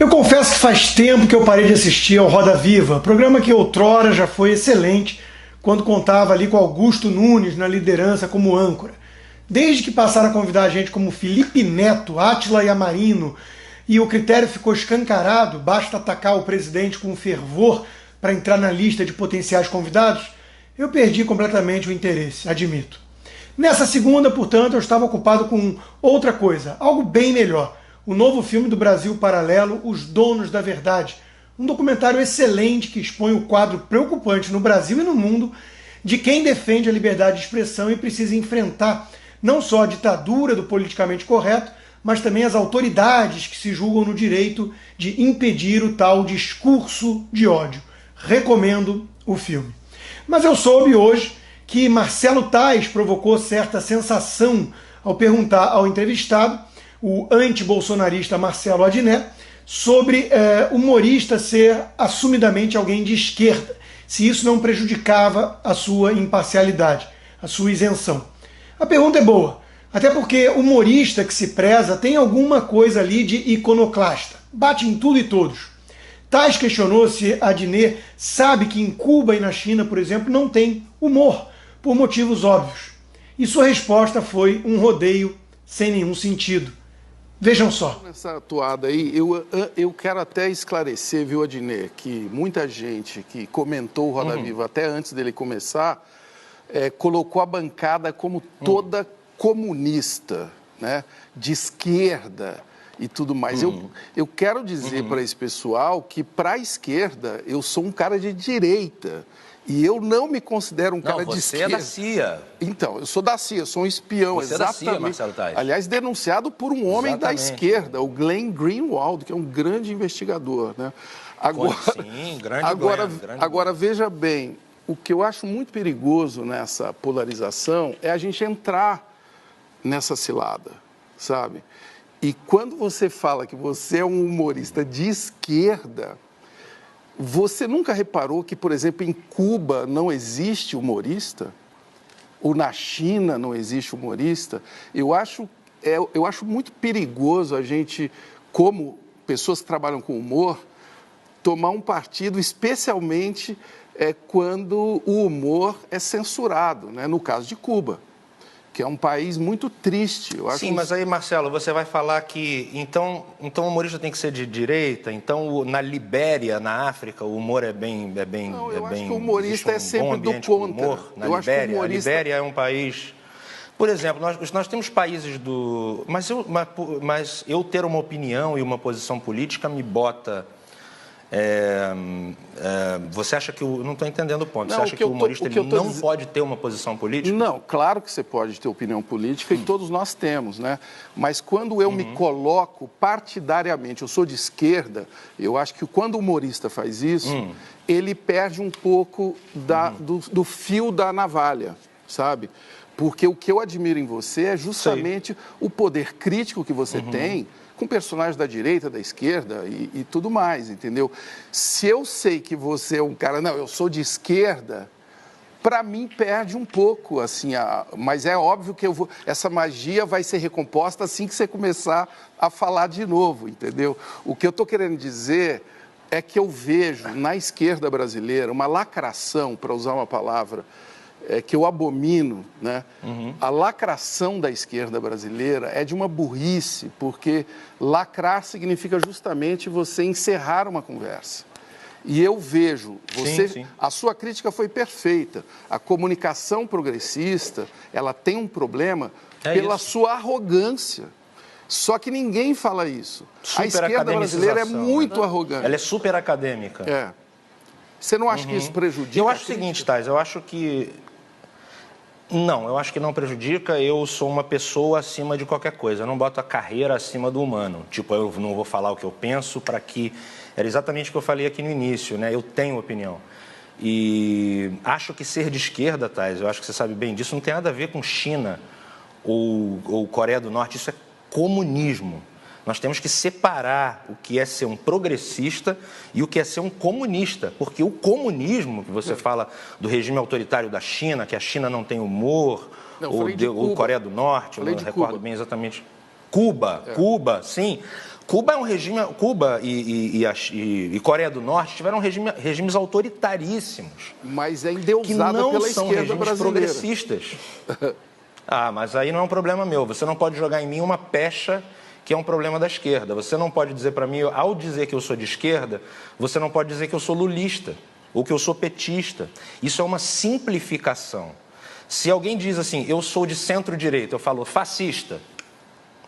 Eu confesso que faz tempo que eu parei de assistir ao Roda Viva, programa que outrora já foi excelente quando contava ali com Augusto Nunes na liderança como âncora. Desde que passaram a convidar a gente como Felipe Neto, Átila Yamarino, e o critério ficou escancarado, basta atacar o presidente com fervor para entrar na lista de potenciais convidados, eu perdi completamente o interesse, admito. Nessa segunda, portanto, eu estava ocupado com outra coisa, algo bem melhor. O novo filme do Brasil Paralelo, Os Donos da Verdade. Um documentário excelente que expõe o quadro preocupante no Brasil e no mundo de quem defende a liberdade de expressão e precisa enfrentar não só a ditadura do politicamente correto, mas também as autoridades que se julgam no direito de impedir o tal discurso de ódio. Recomendo o filme. Mas eu soube hoje que Marcelo Tais provocou certa sensação ao perguntar ao entrevistado, o anti-bolsonarista Marcelo Adnet, sobre humorista ser assumidamente alguém de esquerda, se isso não prejudicava a sua imparcialidade, a sua isenção. A pergunta é boa, até porque humorista que se preza tem alguma coisa ali de iconoclasta, bate em tudo e todos. Tais questionou se Adnet sabe que em Cuba e na China, por exemplo, não tem humor, por motivos óbvios. E sua resposta foi um rodeio sem nenhum sentido. Vejam só. Nessa atuada aí, eu quero até esclarecer, viu, Adnet, que muita gente que comentou o Roda Viva até antes dele começar, colocou a bancada como toda comunista, né, de esquerda e tudo mais. Eu quero dizer para esse pessoal que, para a esquerda, eu sou um cara de direita. E eu não me considero um cara de esquerda. Você é da CIA. Então, eu sou da CIA, sou um espião, você exatamente. É da CIA, Marcelo Tais. Aliás, denunciado por um homem da esquerda, o Glenn Greenwald, que é um grande investigador, né? Agora, sim, grande Glenn. Agora, veja bem, o que eu acho muito perigoso nessa polarização é a gente entrar nessa cilada, sabe? E quando você fala que você é um humorista de esquerda, você nunca reparou que, por exemplo, em Cuba não existe humorista? Ou na China não existe humorista? Eu acho muito perigoso a gente, como pessoas que trabalham com humor, tomar um partido, especialmente quando o humor é censurado, né? No caso de Cuba, que é um país muito triste. Eu acho. Sim, mas aí, Marcelo, você vai falar que então o humorista tem que ser de direita, então na Libéria, na África, o humor é bem... Não, eu acho que o humorista é sempre do contra. Na Libéria, a Libéria é um país... Por exemplo, nós temos países do... Mas eu ter uma opinião e uma posição política me bota... você acha que não estou entendendo o ponto. Você acha que o humorista não pode ter uma posição política? Não, claro que você pode ter opinião política e todos nós temos, né? Mas quando eu me coloco partidariamente, eu sou de esquerda, eu acho que quando o humorista faz isso, ele perde um pouco do fio da navalha, sabe? Porque o que eu admiro em você é justamente o poder crítico que você tem com personagens da direita, da esquerda e tudo mais, entendeu? Se eu sei que você é um cara, não, eu sou de esquerda, para mim perde um pouco, assim, mas é óbvio que essa magia vai ser recomposta assim que você começar a falar de novo, entendeu? O que eu estou querendo dizer é que eu vejo na esquerda brasileira uma lacração, para usar uma palavra, que eu abomino, né? A lacração da esquerda brasileira é de uma burrice, porque lacrar significa justamente você encerrar uma conversa. E eu vejo, a sua crítica foi perfeita. A comunicação progressista, ela tem um problema pela sua arrogância. Só que ninguém fala isso. A esquerda brasileira é muito arrogante. Ela é super acadêmica. Você não acha que isso prejudica? Eu acho o seguinte, Tais, eu acho que... Não, eu acho que não prejudica. Eu sou uma pessoa acima de qualquer coisa. Eu não boto a carreira acima do humano. Tipo, eu não vou falar o que eu penso para que... Era exatamente o que eu falei aqui no início, né? Eu tenho opinião. E acho que ser de esquerda, Tais, eu acho que você sabe bem disso, não tem nada a ver com China ou Coreia do Norte. Isso é comunismo. Nós temos que separar o que é ser um progressista e o que é ser um comunista. Porque o comunismo, que você fala do regime autoritário da China, que a China não tem humor, ou Coreia do Norte, eu não recordo bem exatamente. Cuba, sim. Cuba é um regime. Cuba e Coreia do Norte tiveram regimes autoritaríssimos. Mas é endeusada pela esquerda brasileira. Progressistas. Mas aí não é um problema meu. Você não pode jogar em mim uma pecha que é um problema da esquerda. Você não pode dizer para mim, ao dizer que eu sou de esquerda, você não pode dizer que eu sou lulista ou que eu sou petista. Isso é uma simplificação. Se alguém diz assim, eu sou de centro-direita, eu falo fascista,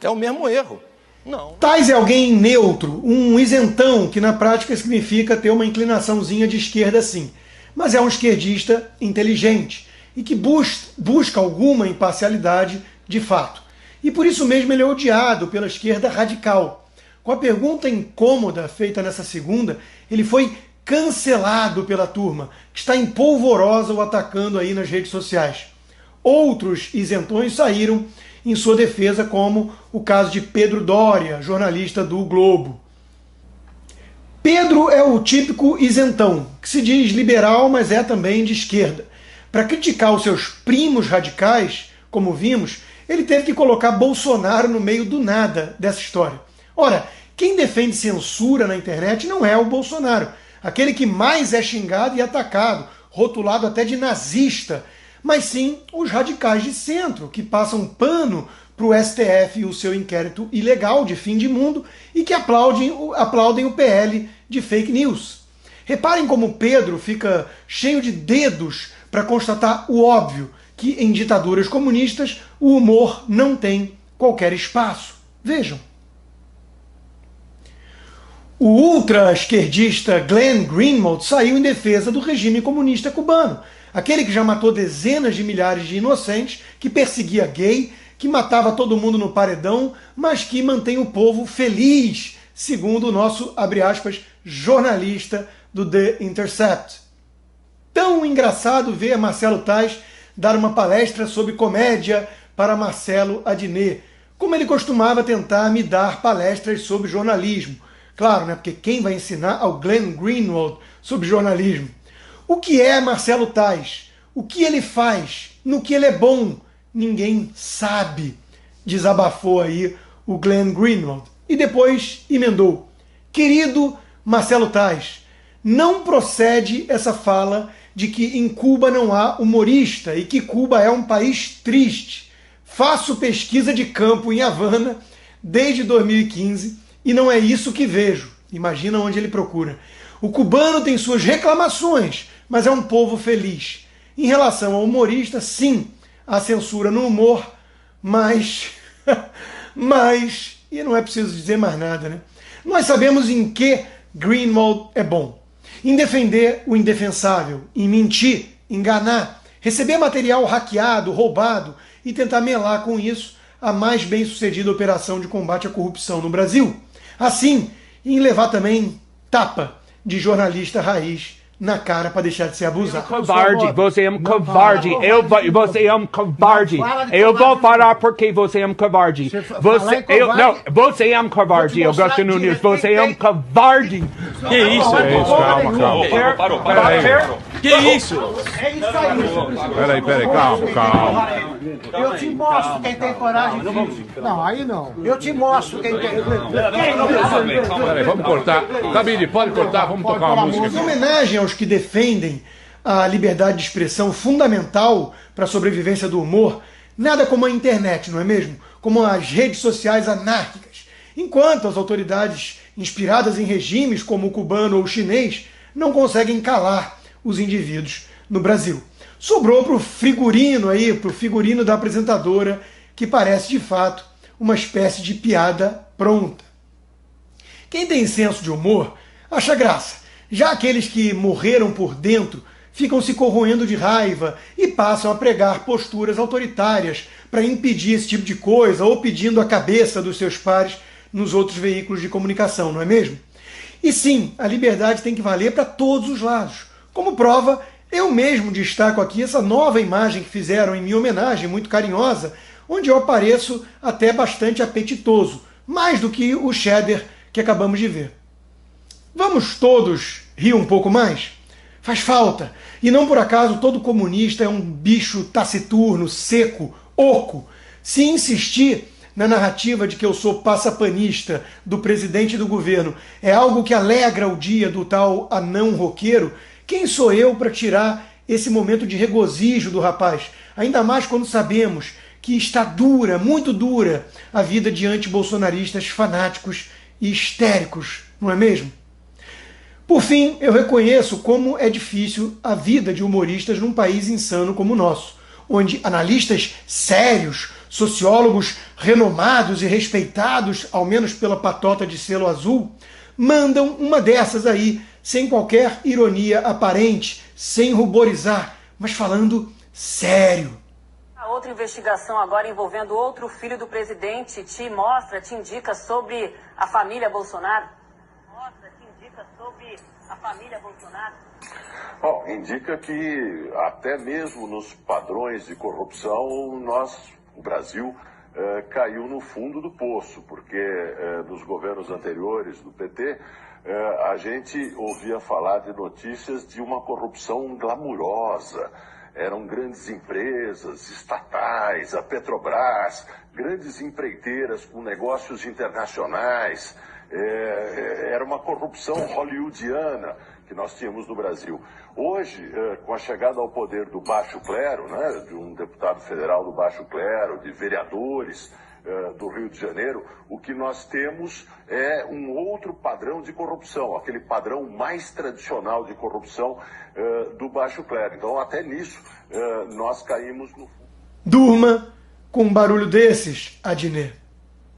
é o mesmo erro. Não. Tais é alguém neutro, um isentão, que na prática significa ter uma inclinaçãozinha de esquerda sim. Mas é um esquerdista inteligente e que busca alguma imparcialidade de fato. E por isso mesmo ele é odiado pela esquerda radical. Com a pergunta incômoda feita nessa segunda, ele foi cancelado pela turma, que está em polvorosa o atacando aí nas redes sociais. Outros isentões saíram em sua defesa, como o caso de Pedro Doria, jornalista do Globo. Pedro é o típico isentão, que se diz liberal, mas é também de esquerda. Para criticar os seus primos radicais, como vimos, ele teve que colocar Bolsonaro no meio do nada dessa história. Ora, quem defende censura na internet não é o Bolsonaro, aquele que mais é xingado e atacado, rotulado até de nazista, mas sim os radicais de centro, que passam pano para o STF e o seu inquérito ilegal de fim de mundo e que aplaudem o PL de fake news. Reparem como Pedro fica cheio de dedos para constatar o óbvio, que em ditaduras comunistas o humor não tem qualquer espaço. Vejam. O ultra-esquerdista Glenn Greenwald saiu em defesa do regime comunista cubano, aquele que já matou dezenas de milhares de inocentes, que perseguia gay, que matava todo mundo no paredão, mas que mantém o povo feliz, segundo o nosso, abre aspas, jornalista do The Intercept. Tão engraçado ver Marcelo Tais dar uma palestra sobre comédia para Marcelo Adnet, como ele costumava tentar me dar palestras sobre jornalismo. Claro, né? Porque quem vai ensinar ao Glenn Greenwald sobre jornalismo? O que é Marcelo Tais? O que ele faz? No que ele é bom? Ninguém sabe. Desabafou aí o Glenn Greenwald. E depois emendou. Querido Marcelo Tais, não procede essa fala de que em Cuba não há humorista e que Cuba é um país triste. Faço pesquisa de campo em Havana desde 2015 e não é isso que vejo. Imagina onde ele procura. O cubano tem suas reclamações, mas é um povo feliz. Em relação ao humorista, sim, há censura no humor, mas e não é preciso dizer mais nada, né? Nós sabemos em que Greenwald é bom. Em defender o indefensável, em mentir, enganar, receber material hackeado, roubado e tentar melar com isso a mais bem-sucedida operação de combate à corrupção no Brasil. Assim, em levar também tapa de jornalista raiz na cara para deixar de ser abusado. Covarde, você é um covarde. Você é um covarde. Eu vou falar porque você é um covarde. Você é um covarde, Augusto Nunes. Você é um covarde. Que isso? Calma. Parou. Que isso? É isso aí. Peraí, calma. Eu te mostro quem tem coragem. Não, aí não. Eu te mostro quem tem. Peraí, vamos cortar. Camille, pode cortar, vamos tocar uma música. Em homenagem aos que defendem a liberdade de expressão fundamental para a sobrevivência do humor, nada como a internet, não é mesmo? Como as redes sociais anárquicas. Enquanto as autoridades inspiradas em regimes como o cubano ou o chinês não conseguem calar os indivíduos no Brasil. Sobrou para o figurino da apresentadora, que parece de fato uma espécie de piada pronta. Quem tem senso de humor acha graça. Já aqueles que morreram por dentro ficam se corroendo de raiva e passam a pregar posturas autoritárias para impedir esse tipo de coisa ou pedindo a cabeça dos seus pares nos outros veículos de comunicação, não é mesmo? E sim, a liberdade tem que valer para todos os lados. Como prova, eu mesmo destaco aqui essa nova imagem que fizeram em minha homenagem, muito carinhosa, onde eu apareço até bastante apetitoso, mais do que o cheddar que acabamos de ver. Vamos todos rir um pouco mais? Faz falta. E não por acaso todo comunista é um bicho taciturno, seco, oco. Se insistir, na narrativa de que eu sou passapanista do presidente e do governo é algo que alegra o dia do tal anão roqueiro, quem sou eu para tirar esse momento de regozijo do rapaz? Ainda mais quando sabemos que está dura, muito dura, a vida de antibolsonaristas fanáticos e histéricos, não é mesmo? Por fim, eu reconheço como é difícil a vida de humoristas num país insano como o nosso, onde analistas sérios, sociólogos renomados e respeitados, ao menos pela patota de selo azul, mandam uma dessas aí, sem qualquer ironia aparente, sem ruborizar, mas falando sério. A outra investigação agora envolvendo outro filho do presidente te indica sobre a família Bolsonaro? Bom, indica que até mesmo nos padrões de corrupção, o Brasil, caiu no fundo do poço, porque nos governos anteriores do PT, a gente ouvia falar de notícias de uma corrupção glamurosa. Eram grandes empresas, estatais, a Petrobras, grandes empreiteiras com negócios internacionais. Era uma corrupção hollywoodiana que nós tínhamos no Brasil. Hoje, com a chegada ao poder do baixo clero, né, de um deputado federal do baixo clero, de vereadores do Rio de Janeiro, o que nós temos é um outro padrão de corrupção, aquele padrão mais tradicional de corrupção do baixo clero. Então, até nisso, nós caímos no... Durma com um barulho desses, Adnet.